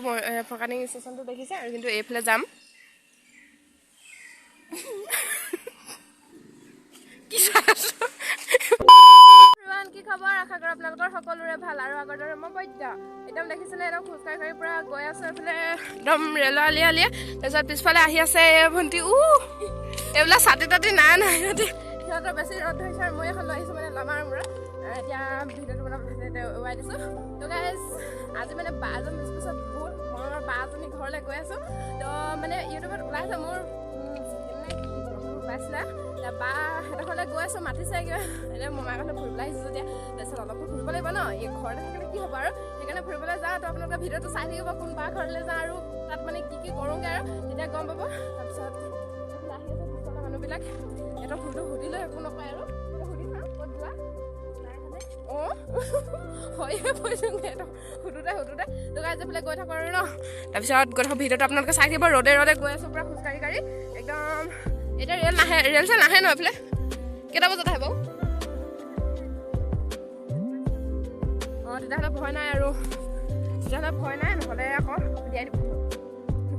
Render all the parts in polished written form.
মই ফকানিং ষ্টেচনটো দেখিছে আৰু কিন্তু এইফালে যাম কি কি খবৰ আশা কৰোঁ আপোনালোকৰ সকলোৰে ভাল আৰু আগৰ দৰে মই বৈদ্য একদম দেখিছিলে একদম খোজকাঢ়ি পৰা গৈ আছোঁ এইফালে একদম ৰেলৰ আলিয়ে তাৰপিছত পিছফালে আহি আছে ভণ্টি এইবিলাক ছাতি তাতি নাই সিহঁতৰ বেছি ৰ'দ ধৰিছে আৰু মই এখন লৈ আহিছোঁ মানে লামাৰ মূৰত এতিয়া ভিডিঅ'টো বনাবলৈ ওলাই দিছোঁ তো গাইজ আজি মানে বা এজন পিছত বহুত মনৰ বা এজনী ঘৰলৈ গৈ আছোঁ তো মানে ইউটিউবত ওলাইছে মোৰ ওলাইছিলে বা সিহঁতৰ ঘৰলৈ গৈ আছোঁ মাতিছে কিবা এনেই মমাৰ কাৰণে ফুৰিবলৈ আহিছোঁ যেতিয়া তাৰপিছত অলপো ফুৰিব লাগিব ন এই ঘৰতে থাকিলে কি হ'ব আৰু সেইকাৰণে ফুৰিবলৈ যাওঁ তো আপোনালোকে ভিডিঅ'টো চাই থাকিব কোন বা ঘৰলৈ যাওঁ আৰু তাত মানে কি কৰোঁগৈ আৰু তেতিয়া গম পাব তাৰপিছত আহি আছে পিছফালৰ মানুহবিলাক সিহঁতৰ ফুলটো সুধিলৈ একো নকয় আৰু সুধি চাওঁ ক'ত যোৱা অঁ হয়ে কৈছোঁগৈ সিহঁতক সুধোতে তো গাইজ এইফালে গৈ থাকোঁ আৰু ন তাৰপিছত গৈ থাকোঁ ভিডিঅ'টো আপোনালোকে চাই থাকিব ৰ'দে গৈ আছোঁ পূৰা খোজকাঢ়ি একদম এতিয়া ৰেল চেল নাহে ন এইফালে কেইটা বজাত আহিব অঁ তেতিয়াহ'লে ভয় নাই আৰু নহ'লে আকৌ দিয়াই দিব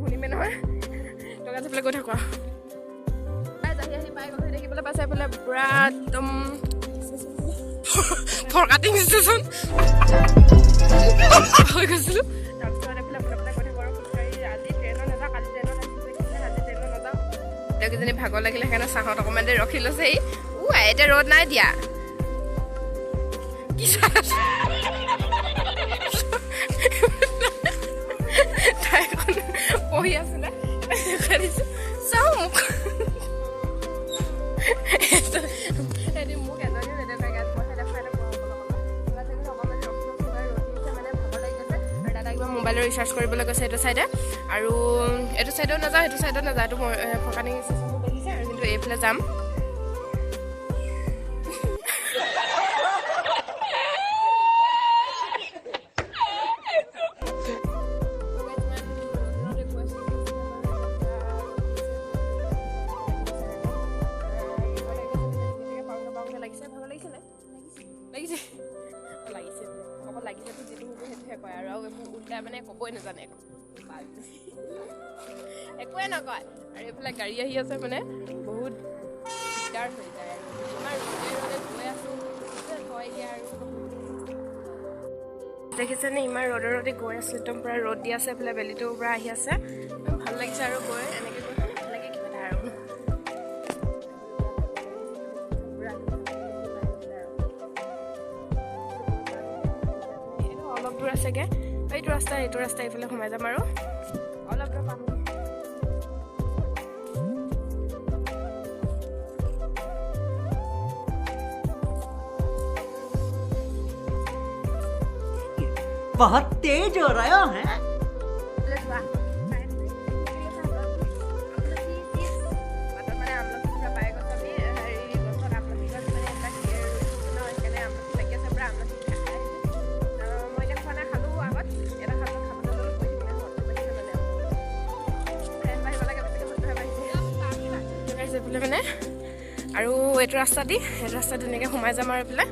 শুনিমে নহয় তো গাইজ এইফালে গৈ থাকোঁ আহি পাই গ'লে দেখিবলৈ পাইছে এইফালে পূৰা একদম ফৰকাটিং ষ্টেচন হৈ গৈছিলোঁ তাৰপিছত এইফালে গৈ থাকোঁ আৰু খোজকাঢ়ি আজি ট্ৰেইনত নাযাওঁ কালি ট্ৰেইনত আহিছোঁ আজি ট্ৰেইনত নাযাওঁ তেওঁকেইজনী ভাগৰ লাগিলে সেইকাৰণে চাহত অকণমান দেৰি ৰখি লৈছে এতিয়া ৰ'দ নাই দিয়া কি তাইখন পঢ়ি আছিলে চাওঁ মোক মোক এজনী নেদেখাই গাছ পইচা দেখাই মোবাইলৰ ৰিচাৰ্জ কৰিবলৈ গৈছে এইটো চাইডে আৰু এইটো চাইডত নাযাওঁ সেইটো চাইডত নাযাওঁ এইটো মই ফকানিং ষ্টেচনটো দেখিছে আৰু কিন্তু এইফালে যাম লাগিছেতো যিটো হ'ব সেইটোহে কয় আৰু এইবোৰ উল্টাই মানে ক'বই নাজানে একোৱে নকয় আৰু এইফালে গাড়ী আহি আছে মানে বহুত দিগদাৰ হৈ যায় আৰু আমাৰ ৰ'দে গৈ আছোঁ হয় দিয়া আৰু দেখিছেনে ইমান ৰ'দে গৈ আছোঁ একদম পূৰা ৰ'দ দি আছে এইফালে বেলিটোৰ পৰা আহি আছে ভাল লাগিছে আৰু গৈ এনেকৈ গৈ ভাল লাগে কিবা এটা আৰু অলপ দূৰ আছেগৈ এইটো ৰাস্তা এইফালে সোমাই যাম আৰু অলপ দূৰ পাম बहुत तेज हो रहा है মানে আৰু এইটো ৰাস্তা ধুনীয়াকৈ সোমাই যাম আৰু এইফালে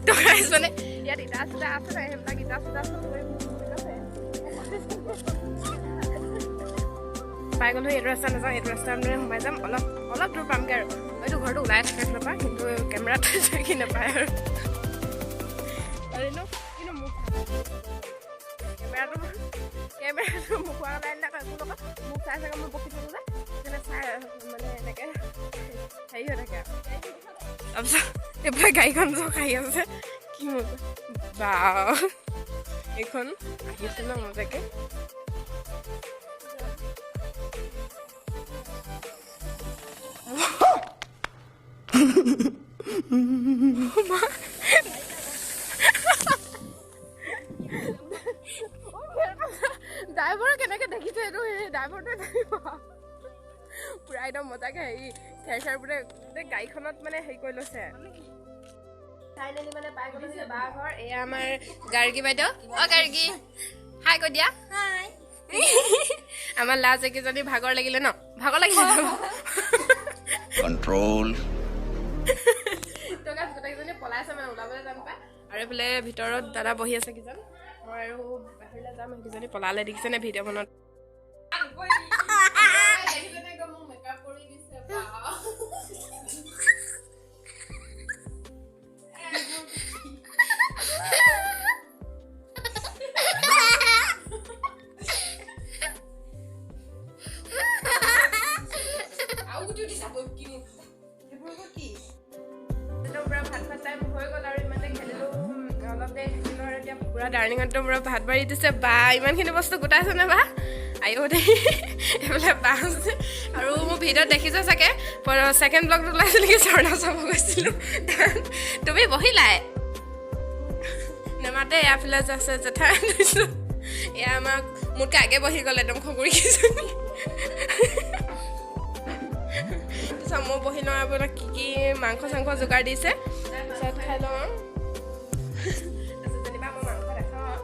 তো গাইজ মানে ইয়াত ইটা চিটা আছে সেইবিলাক ইটা চিটা পাই গ'লো এইটো ৰাস্তা নাযাওঁ এইটো ৰাস্তা মানে সোমাই যাম অলপ দূৰ পামগৈ আৰু এইটো ঘৰটো ওলাই থাকে এইফালৰ পৰা কিন্তু কেমেৰাত দেখি নাপায় আৰু কিন্তু মোক কেমেৰাটো মুখৰ লাইন একো লগত মোক চাই চাগে মই বকি থাকোঁ যে সেইকাৰণে চাই মানে এনেকৈ হেৰি হৈ থাকে আৰু তাৰপিছত এইফালে গাড়ীখন আহি আছে কি মজা বা এইখন আহিছে ন মজাকে ড্ৰাইভাৰে কেনেকৈ দেখিছে এইটো সেই ড্ৰাইভাৰটোৱে ধৰিব পুৰা একদম মজাকে হেৰি খেৰবোৰে গোটেই গাড়ীখনত মানে হেৰি কৰি লৈছে ফাইনেলি মানে পাই গ'লো যে বা ঘৰ এয়া আমাৰ গাৰ্গী বাইদেউ গাৰ্গী হাই কৈ দিয়া হাই আমাৰ লাজ একেজনী ভাগৰ লাগিলে ন কন্ট্ৰোল তো গাছ গোটেইকেইজনী পলাইছে মানে ওলাবলৈ টান পায় আৰু এইফালে ভিতৰত দাদা বহি আছে কিজন মই আৰু বাহিৰলৈ যাম সেইকেইজনী পলালে দেখিছেনে ভিডিঅ' বনত পুৰা ডাৰ্লিঙতো পুৰা ভাত বাঢ়ি দিছে বা ইমানখিনি বস্তু গোটাইছে নে বা আইও দেই এইফালে বা আছে আৰু মোৰ ভিডিঅ'ত দেখিছে চাগে ছেকেণ্ড ব্লগটো ওলাইছিল নেকি ঝৰ্ণা চাব গৈছিলোঁ তুমি বহিলাই নেমাতে এয়াফালে আছে জেঠাই লৈছোঁ এয়া আমাক মোতকৈ আগে বহি গ'ল একদম খগুৰি কিজনী তাৰপিছত মই বহি লওঁ আপোনাক কি কি মাংস চাংস যোগাৰ দিছে তাৰপিছত খাই লওঁ যেনিবা মই মাংস দেখাওঁ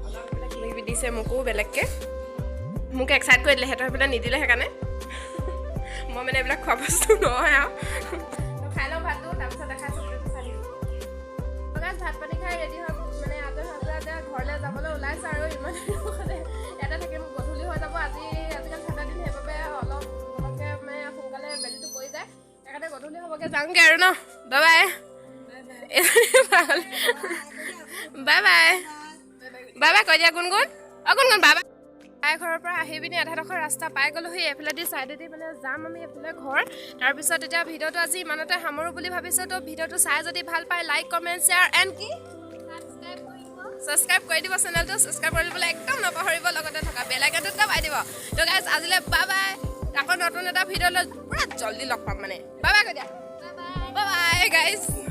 অলপ কিবা কিবি দিছে মোকো বেলেগকৈ মোক এক্সাইট কৰি দিলে সিহঁতৰ সেইবিলাক নিদিলে সেইকাৰণে মই মানে এইবিলাক খোৱা বস্তু নহয় আৰু খাই লওঁ ভাতটো তাৰপিছত দেখাইছোঁ ভাত পানী খাই ৰেডি হৈ মানে আজৰি হৈ পেলাই যে ঘৰলৈ যাবলৈ ওলাইছে আৰু ইমান ইয়াতে থাকিম গধূলি হৈ যাব আজিকালি ঠাণ্ডা দিন সেইবাবে অলপ অলপকৈ মানে সোনকালে বেলিটো পৰি যায় সেইকাৰণে গধূলি হ'বগৈ যাওঁগৈ আৰু ন bye bye bye bye bye bye কৈ দিয়া গুণগুণ অঁ গুণগুণ বাই বাই তাই ঘৰৰ পৰা আহি পিনি আধাডোখৰ ৰাস্তা পাই গ'লোহি এইফালেদি ছাইডেদি মানে যাম আমি এইফালে ঘৰ তাৰপিছত এতিয়া ভিডিঅ'টো আজি ইমানতে সামৰোঁ বুলি ভাবিছোঁ তো ভিডিঅ'টো চাই যদি ভাল পায় লাইক কমেণ্ট শ্বেয়াৰ এণ্ড কি ছাবস্ক্ৰাইব কৰি দিব চেনেলটো ছাবস্ক্ৰাইব কৰি দিবলৈ একদম নপাহৰিব লগতে থকা বেল আইকনটো দবাই দিব তো গাইজ আজিলৈ বাই বাই আকৌ নতুন এটা ভিডিঅ'লৈ পুৰা জল্দি লগ পাম মানে বাই বাই কৈ দিয়া বাই বাই গাইজ